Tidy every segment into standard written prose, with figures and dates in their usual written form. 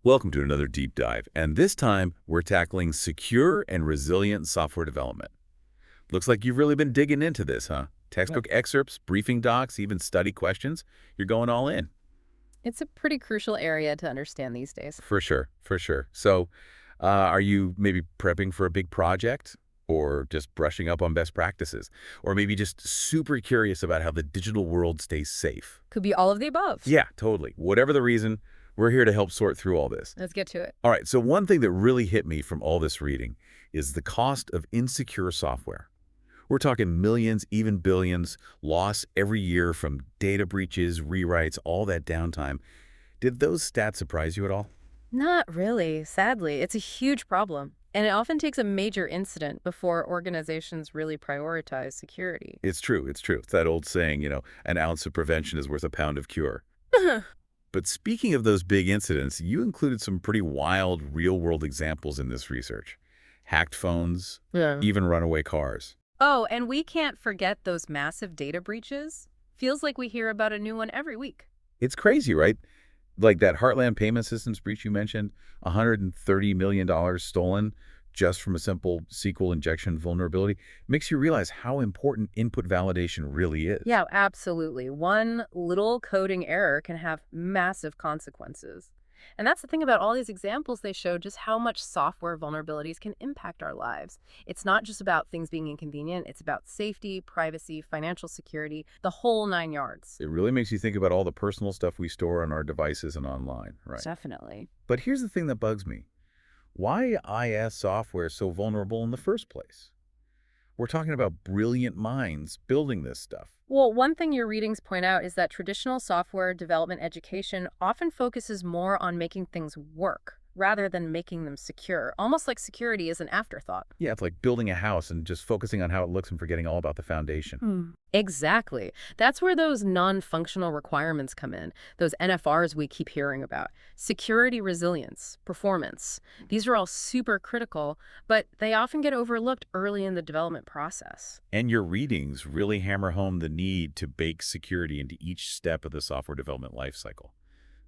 Welcome to another deep dive, and this time we're tackling secure and resilient software development. Looks like you've really been digging into this, huh? Yep. Textbook excerpts, briefing docs, even study questions. You're going all in. It's a pretty crucial area to understand these days. For sure, for sure. So, are you maybe prepping for a big project? Or just brushing up on best practices? Or maybe just super curious about how the digital world stays safe? Could be all of the above. Yeah, totally. Whatever the reason, we're here to help sort through all this. Let's get to it. All right, so one thing that really hit me from all this reading is the cost of insecure software. We're talking millions, even billions, lost every year from data breaches, rewrites, all that downtime. Did those stats surprise you at all? Not really, sadly. It's a huge problem. And it often takes a major incident before organizations really prioritize security. It's true, it's true. It's that old saying, an ounce of prevention is worth a pound of cure. But speaking of those big incidents, you included some pretty wild real-world examples in this research. Hacked phones, Yeah. even runaway cars. Oh, and we can't forget those massive data breaches. Feels like we hear about a new one every week. It's crazy, right? Like that Heartland Payment Systems breach you mentioned, $130 million stolen just from a simple SQL injection vulnerability, makes you realize how important input validation really is. Yeah, absolutely. One little coding error can have massive consequences. And that's the thing about all these examples they show just how much software vulnerabilities can impact our lives. It's not just about things being inconvenient, it's about safety, privacy, financial security, the whole nine yards. It really makes you think about all the personal stuff we store on our devices and online, right? Definitely. But here's the thing that bugs me. Why IS software so vulnerable in the first place? We're talking about brilliant minds building this stuff. Well, one thing your readings point out is that traditional software development education often focuses more on making things work rather than making them secure, almost like security is an afterthought. Yeah, it's like building a house and just focusing on how it looks and forgetting all about the foundation. Exactly. That's where those non-functional requirements come in, those NFRs we keep hearing about. Security, resilience, performance. These are all super critical, but they often get overlooked early in the development process. And your readings really hammer home the need to bake security into each step of the software development lifecycle.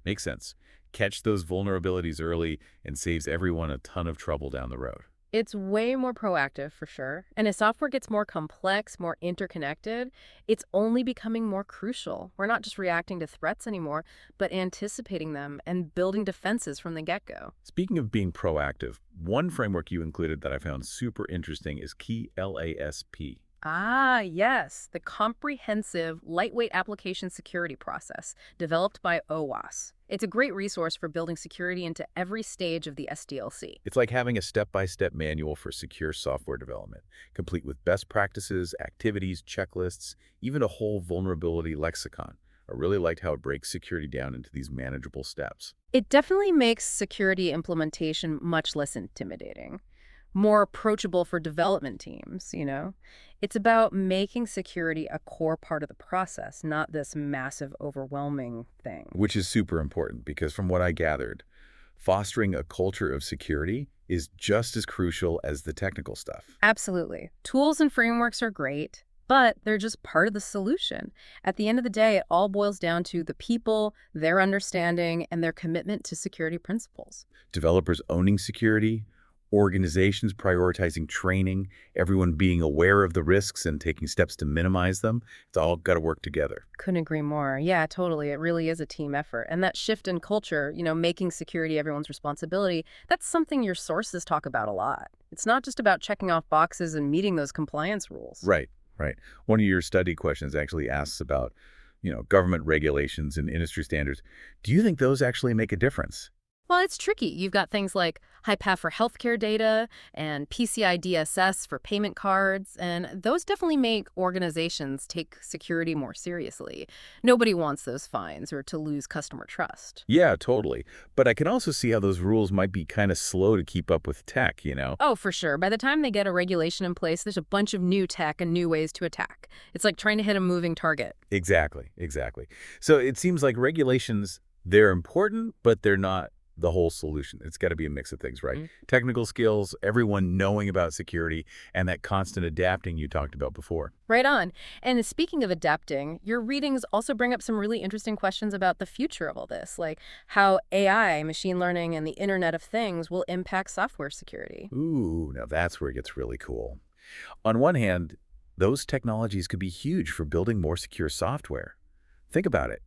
Makes sense. Catch those vulnerabilities early and saves everyone a ton of trouble down the road. It's way more proactive for sure. And as software gets more complex, more interconnected, it's only becoming more crucial. We're not just reacting to threats anymore, but anticipating them and building defenses from the get-go. Speaking of being proactive, one framework you included that I found super interesting is Key LASP. Ah, yes, the comprehensive, lightweight application security process developed by OWASP. It's a great resource for building security into every stage of the SDLC. It's like having a step-by-step manual for secure software development, complete with best practices, activities, checklists, even a whole vulnerability lexicon. I really liked how it breaks security down into these manageable steps. It definitely makes security implementation much less intimidating, more approachable for development teams. It's about making security a core part of the process, not this massive, overwhelming thing. Which is super important because from what I gathered, fostering a culture of security is just as crucial as the technical stuff. Absolutely. Tools and frameworks are great, but they're just part of the solution. At the end of the day, it all boils down to the people, their understanding, and their commitment to security principles. Developers owning security, organizations prioritizing training, everyone being aware of the risks and taking steps to minimize them. It's all got to work together. Couldn't agree more. Yeah, totally. It really is a team effort. And that shift in culture, making security everyone's responsibility, that's something your sources talk about a lot. It's not just about checking off boxes and meeting those compliance rules. Right, right. One of your study questions actually asks about, government regulations and industry standards. Do you think those actually make a difference? Well, it's tricky. You've got things like HIPAA for healthcare data and PCI DSS for payment cards, and those definitely make organizations take security more seriously. Nobody wants those fines or to lose customer trust. Yeah, totally. But I can also see how those rules might be kind of slow to keep up with tech. Oh, for sure. By the time they get a regulation in place, there's a bunch of new tech and new ways to attack. It's like trying to hit a moving target. Exactly, exactly. So it seems like regulations, they're important, but they're not the whole solution. It's got to be a mix of things, right? Mm. Technical skills, everyone knowing about security, and that constant adapting you talked about before. Right on. And speaking of adapting, your readings also bring up some really interesting questions about the future of all this, like how AI, machine learning, and the Internet of Things will impact software security. Ooh, now that's where it gets really cool. On one hand, those technologies could be huge for building more secure software. Think about it.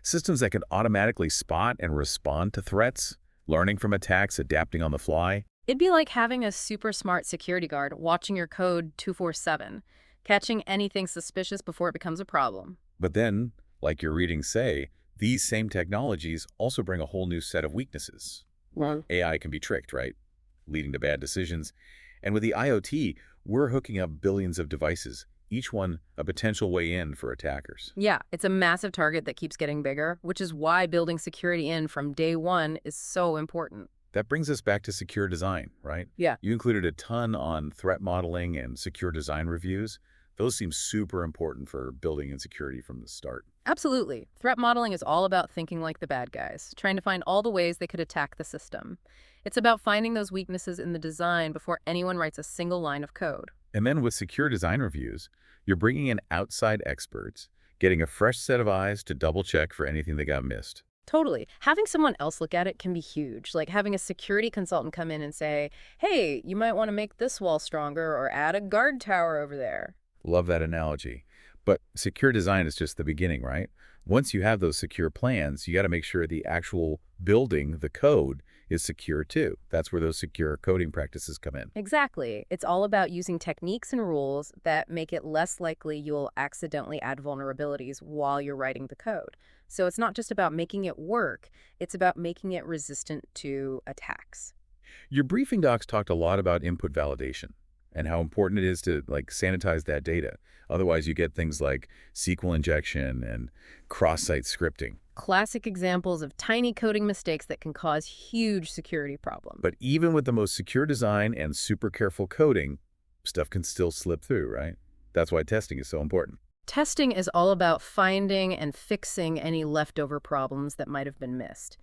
Systems that can automatically spot and respond to threats, learning from attacks, adapting on the fly. It'd be like having a super smart security guard watching your code 24/7, catching anything suspicious before it becomes a problem. But then, like your readings say, these same technologies also bring a whole new set of weaknesses. Well, AI can be tricked, right? Leading to bad decisions. And with the IoT, we're hooking up billions of devices, each one a potential way in for attackers. yeah, it's a massive target that keeps getting bigger, which is why building security in from day one is so important. That brings us back to secure design, right? Yeah. You included a ton on threat modeling and secure design reviews. Those seem super important for building in security from the start. Absolutely. Threat modeling is all about thinking like the bad guys, trying to find all the ways they could attack the system. It's about finding those weaknesses in the design before anyone writes a single line of code. And then with secure design reviews, you're bringing in outside experts, getting a fresh set of eyes to double check for anything that got missed. Totally. Having someone else look at it can be huge, like having a security consultant come in and say, hey, you might want to make this wall stronger or add a guard tower over there. Love that analogy. But secure design is just the beginning, right? Once you have those secure plans, you got to make sure the actual building, the code, is secure too. That's where those secure coding practices come in. Exactly. It's all about using techniques and rules that make it less likely you'll accidentally add vulnerabilities while you're writing the code. So it's not just about making it work, it's about making it resistant to attacks. Your briefing docs talked a lot about input validation and how important it is to sanitize that data. Otherwise, you get things like SQL injection and cross-site scripting. Classic examples of tiny coding mistakes that can cause huge security problems. But even with the most secure design and super careful coding, stuff can still slip through, right? That's why testing is so important. Testing is all about finding and fixing any leftover problems that might have been missed.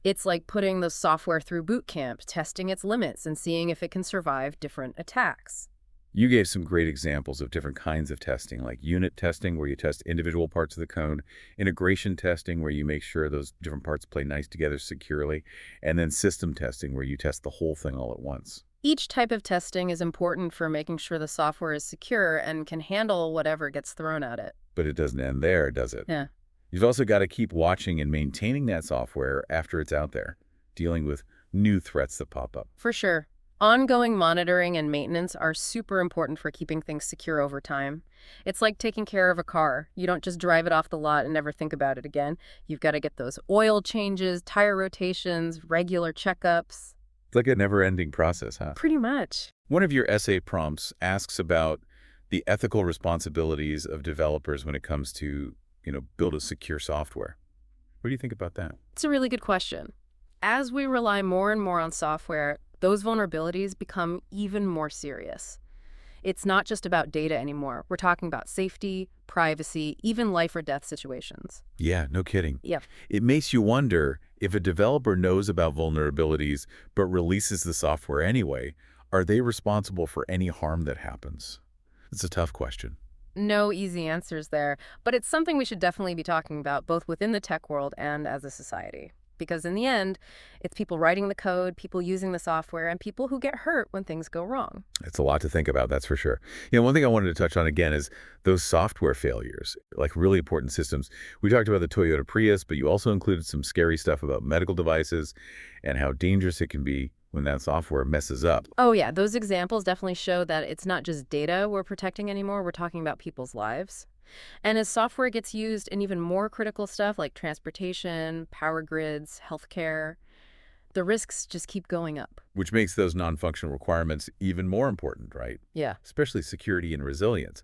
It's like putting the software through boot camp, testing its limits and seeing if it can survive different attacks. You gave some great examples of different kinds of testing, like unit testing, where you test individual parts of the code, integration testing, where you make sure those different parts play nice together securely, and then system testing, where you test the whole thing all at once. Each type of testing is important for making sure the software is secure and can handle whatever gets thrown at it. But it doesn't end there, does it? Yeah. You've also got to keep watching and maintaining that software after it's out there, dealing with new threats that pop up. For sure. Ongoing monitoring and maintenance are super important for keeping things secure over time. It's like taking care of a car. You don't just drive it off the lot and never think about it again. You've got to get those oil changes, tire rotations, regular checkups. It's like a never-ending process, huh? Pretty much. One of your essay prompts asks about the ethical responsibilities of developers when it comes to, build a secure software. What do you think about that? It's a really good question. As we rely more and more on software, those vulnerabilities become even more serious. It's not just about data anymore. We're talking about safety, privacy, even life or death situations. Yeah, no kidding. Yeah. It makes you wonder, if a developer knows about vulnerabilities but releases the software anyway, are they responsible for any harm that happens? It's a tough question. No easy answers there, but it's something we should definitely be talking about both within the tech world and as a society. Because in the end, it's people writing the code, people using the software, and people who get hurt when things go wrong. It's a lot to think about, that's for sure. One thing I wanted to touch on again is those software failures, like really important systems. We talked about the Toyota Prius, but you also included some scary stuff about medical devices and how dangerous it can be when that software messes up. Oh yeah, those examples definitely show that it's not just data we're protecting anymore, we're talking about people's lives. And as software gets used in even more critical stuff like transportation, power grids, healthcare, the risks just keep going up. Which makes those non-functional requirements even more important, right? Yeah. Especially security and resilience.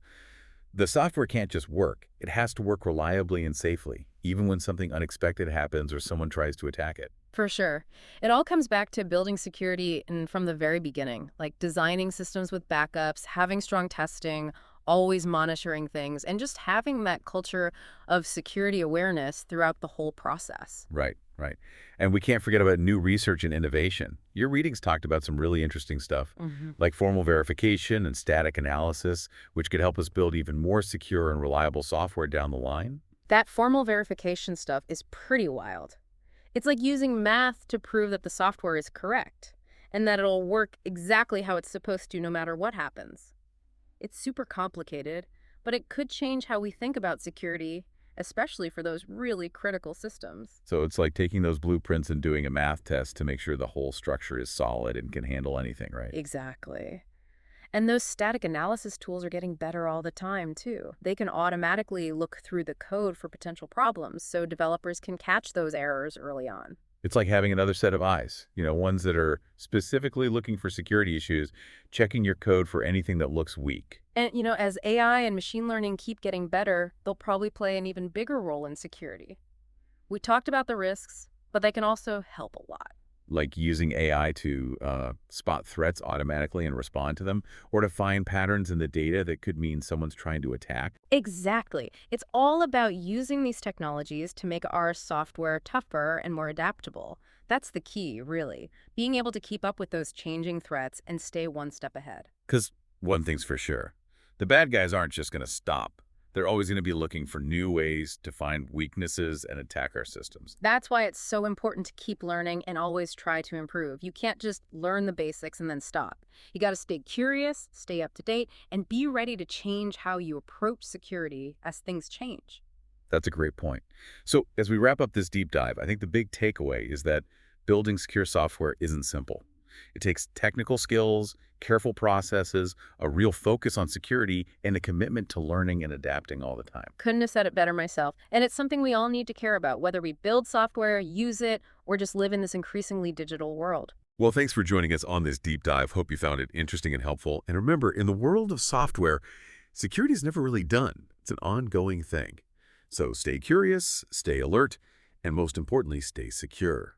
The software can't just work. It has to work reliably and safely, even when something unexpected happens or someone tries to attack it. For sure. It all comes back to building security from the very beginning, like designing systems with backups, having strong testing, always monitoring things, and just having that culture of security awareness throughout the whole process. Right. Right. And we can't forget about new research and innovation. Your readings talked about some really interesting stuff, Hmm. like formal verification and static analysis, which could help us build even more secure and reliable software down the line. That formal verification stuff is pretty wild. It's like using math to prove that the software is correct and that it'll work exactly how it's supposed to no matter what happens. It's super complicated, but it could change how we think about security, especially for those really critical systems. So it's like taking those blueprints and doing a math test to make sure the whole structure is solid and can handle anything, right? Exactly. And those static analysis tools are getting better all the time, too. They can automatically look through the code for potential problems so developers can catch those errors early on. It's like having another set of eyes, ones that are specifically looking for security issues, checking your code for anything that looks weak. And, as AI and machine learning keep getting better, they'll probably play an even bigger role in security. We talked about the risks, but they can also help a lot. Like using AI to spot threats automatically and respond to them, or to find patterns in the data that could mean someone's trying to attack. Exactly. It's all about using these technologies to make our software tougher and more adaptable. That's the key, really. Being able to keep up with those changing threats and stay one step ahead. Because one thing's for sure, the bad guys aren't just going to stop. They're always going to be looking for new ways to find weaknesses and attack our systems. That's why it's so important to keep learning and always try to improve. You can't just learn the basics and then stop. You got to stay curious, stay up to date, and be ready to change how you approach security as things change. That's a great point. So as we wrap up this deep dive, I think the big takeaway is that building secure software isn't simple. It takes technical skills, careful processes, a real focus on security, and a commitment to learning and adapting all the time. Couldn't have said it better myself. And it's something we all need to care about, whether we build software, use it, or just live in this increasingly digital world. Well, thanks for joining us on this deep dive. Hope you found it interesting and helpful. And remember, in the world of software, security is never really done. It's an ongoing thing. So stay curious, stay alert, and most importantly, stay secure.